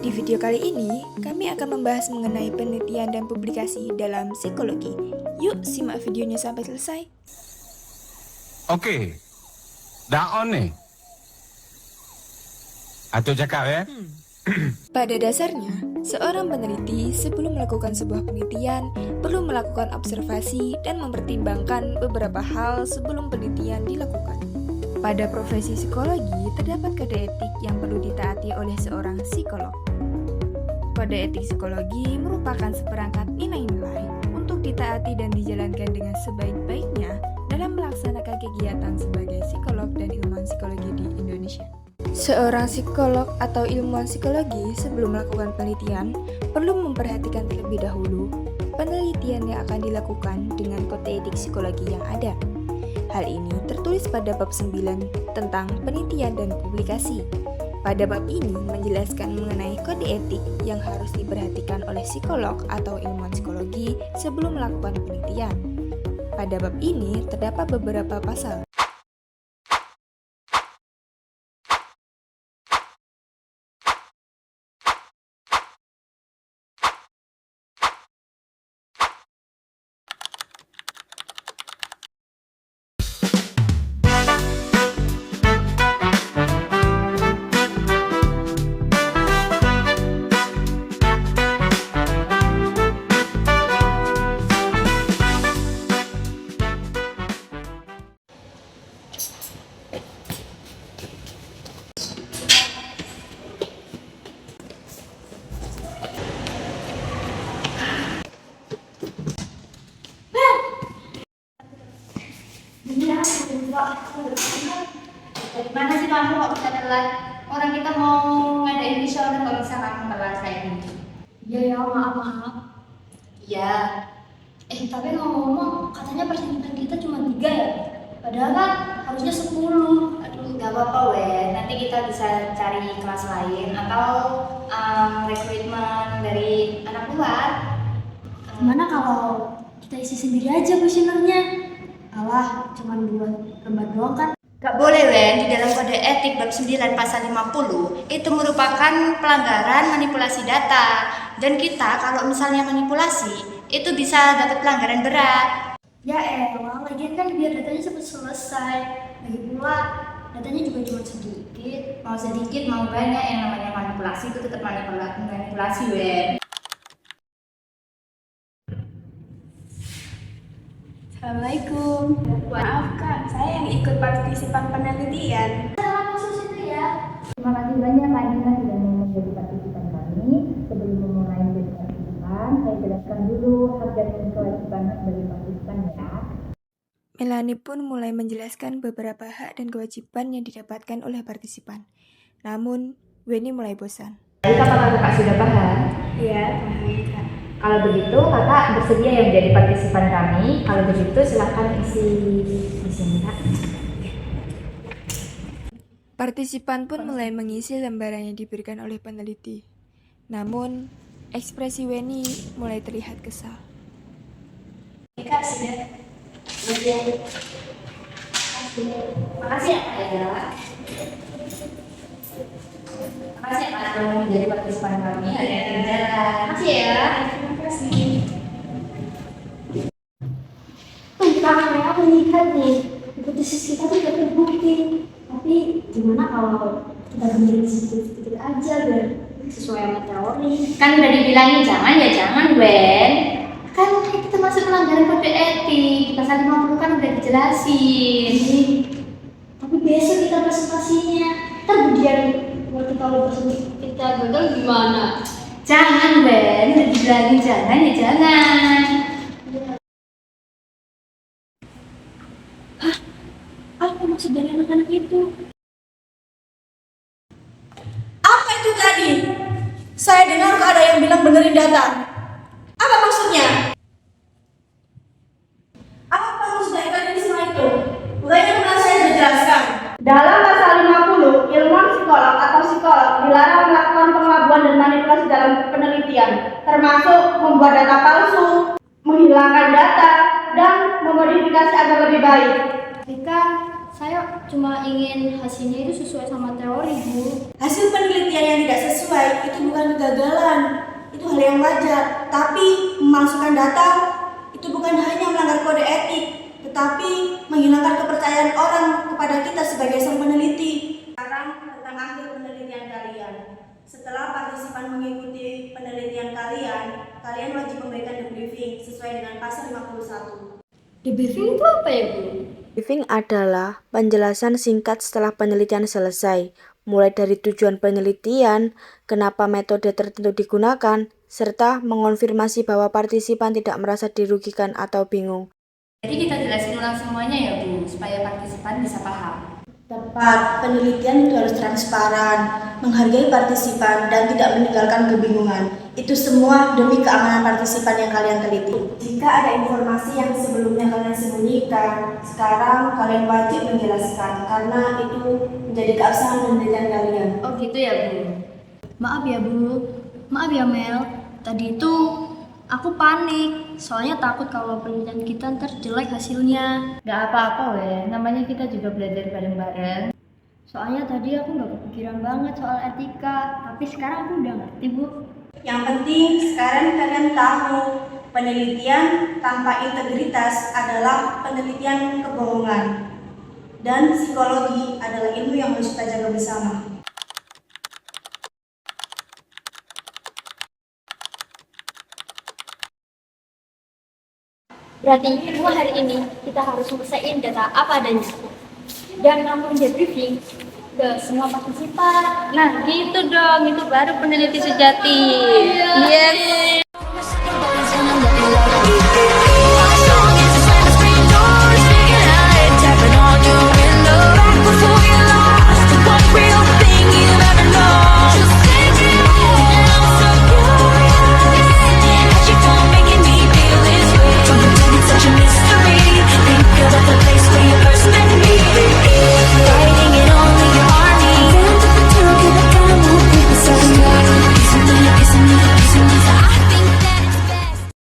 Di video kali ini, kami akan membahas mengenai penelitian dan publikasi dalam psikologi. Yuk simak videonya sampai selesai. Okey, dah on ni. Atuk cakap ya. Pada dasarnya, seorang peneliti sebelum melakukan sebuah penelitian perlu melakukan observasi dan mempertimbangkan beberapa hal sebelum penelitian dilakukan. Pada profesi psikologi, terdapat kode etik yang perlu ditaati oleh seorang psikolog. Kode etik psikologi merupakan seperangkat nilai-nilai untuk ditaati dan dijalankan dengan sebaik-baiknya dalam melaksanakan kegiatan sebagai psikolog dan ilmuwan psikologi di Indonesia. Seorang psikolog atau ilmuwan psikologi sebelum melakukan penelitian perlu memperhatikan terlebih dahulu penelitian yang akan dilakukan dengan kode etik psikologi yang ada. Hal ini tertulis pada bab 9 tentang penelitian dan publikasi. Pada bab ini menjelaskan mengenai kode etik yang harus diperhatikan oleh psikolog atau ilmuwan psikologi sebelum melakukan penelitian. Pada bab ini terdapat beberapa pasal. Dari mana sih kamu kok bisa telat? Orang kita mau ngadain visioner kok bisa kamu telat kayak gini? Iya ya, maaf. Iya. Tapi ngomong-ngomong, katanya persenjataan kita cuma 3 ya? Padahal kan harusnya 10. Aduh, gak apa-apa Wen. Nanti kita bisa cari kelas lain atau rekrutmen dari anak luar. Gimana kalau kita isi sendiri aja kuesionernya? Alah, cuma 2 lembar doang kan? Gak boleh Wen, di dalam kode etik bab 9 pasal 50 itu merupakan pelanggaran manipulasi data. Dan kita kalau misalnya manipulasi itu bisa dapat pelanggaran berat. Ya elah, lagian kan biar datanya cepat selesai. Lagi pula, datanya juga cuma sedikit. Mau sedikit mau banyak, yang namanya manipulasi itu tetap manipulasi Wen. Assalamualaikum. Maaf Kak, saya yang ikut partisipan penelitian. Terima kasih banyak Kak Dina sudah mau menjadi partisipan kami. Sebelum memulai menjadi partisipan, saya jelaskan dulu hak dan kewajiban sebagai partisipan ya. Melanie pun mulai menjelaskan beberapa hak dan kewajiban yang didapatkan oleh partisipan. Namun, Weni mulai bosan. Jadi kakak sudah paham? Iya, paham Kak. Kalau begitu kakak bersedia yang menjadi partisipan kami. Kalau begitu silahkan isi di sini Kak. Partisipan pun mulai mengisi lembaran yang diberikan oleh peneliti. Namun, ekspresi Weni mulai terlihat kesal. Kak, sudah. Makasih ya Kak ya. Makasih ya Kak sudah mau menjadi partisipan kami. Ada yang berjalan. Makasih ya. Terima kasih. Kakak, aku lihat nih, hipotesis kita tuh udah terbukti. Tapi gimana kalau kita benerin sedikit-sedikit aja biar sesuai sama teori? Kan udah dibilangin jangan ya jangan Wen. Kan kita masuk pelanggaran kode etik. Pasal 50 kan udah dijelasin. Tapi besok kita presentasinya, kemudian waktu kalau presentasi kita gagal gimana? Jangan Wen, udah dibilangin jangan ya jangan. Apa maksud dari anak-anak itu? Apa itu tadi? Saya dengar kok ada yang bilang benerin data. Apa maksudnya? Apa maksud dari tadi semua itu? Bukannya pernah saya sudah jelaskan. Dalam pasal 50, ilmuwan psikolog atau psikolog dilarang melakukan pengelabuan dan manipulasi dalam penelitian, termasuk membuat data palsu, menghilangkan data, dan memodifikasi agar lebih baik. Tapi kan Saya cuma ingin hasilnya itu sesuai sama teori, Bu. Hasil penelitian yang tidak sesuai itu bukan kegagalan, itu hal yang wajar. Tapi memasukkan data itu bukan hanya melanggar kode etik, tetapi menghilangkan kepercayaan orang kepada kita sebagai sang peneliti. Sekarang tentang akhir penelitian kalian. Setelah partisipan mengikuti penelitian kalian, kalian wajib memberikan debriefing sesuai dengan pasal 51. Debriefing itu apa ya, Bu? Briefing adalah penjelasan singkat setelah penelitian selesai, mulai dari tujuan penelitian, kenapa metode tertentu digunakan, serta mengonfirmasi bahwa partisipan tidak merasa dirugikan atau bingung. Jadi kita jelasin ulang semuanya ya Bu, supaya partisipan bisa paham. Tepat, penelitian itu harus transparan, menghargai partisipan, dan tidak meninggalkan kebingungan. Itu semua demi keamanan partisipan yang kalian teliti. Jika ada informasi yang sebelumnya kalian sembunyikan, sekarang kalian wajib menjelaskan, karena itu menjadi keabsahan penelitian kalian. Oh gitu ya Bu. Maaf ya, Bu. Maaf ya, Mel. Tadi itu aku panik, soalnya takut kalau penelitian kita ntar jelek hasilnya. Gak apa-apa weh, namanya kita juga belajar bareng-bareng. Soalnya tadi aku nggak kepikiran banget soal etika, tapi sekarang aku udah ngerti, Bu. Yang penting sekarang kalian tahu, penelitian tanpa integritas adalah penelitian kebohongan. Dan psikologi adalah ilmu yang harus kita jaga bersama. Berarti semua hari ini kita harus selesaiin data apa adanya dan langsung debriefing ke semua partisipan. Nah gitu dong, itu baru peneliti sejati. Yes.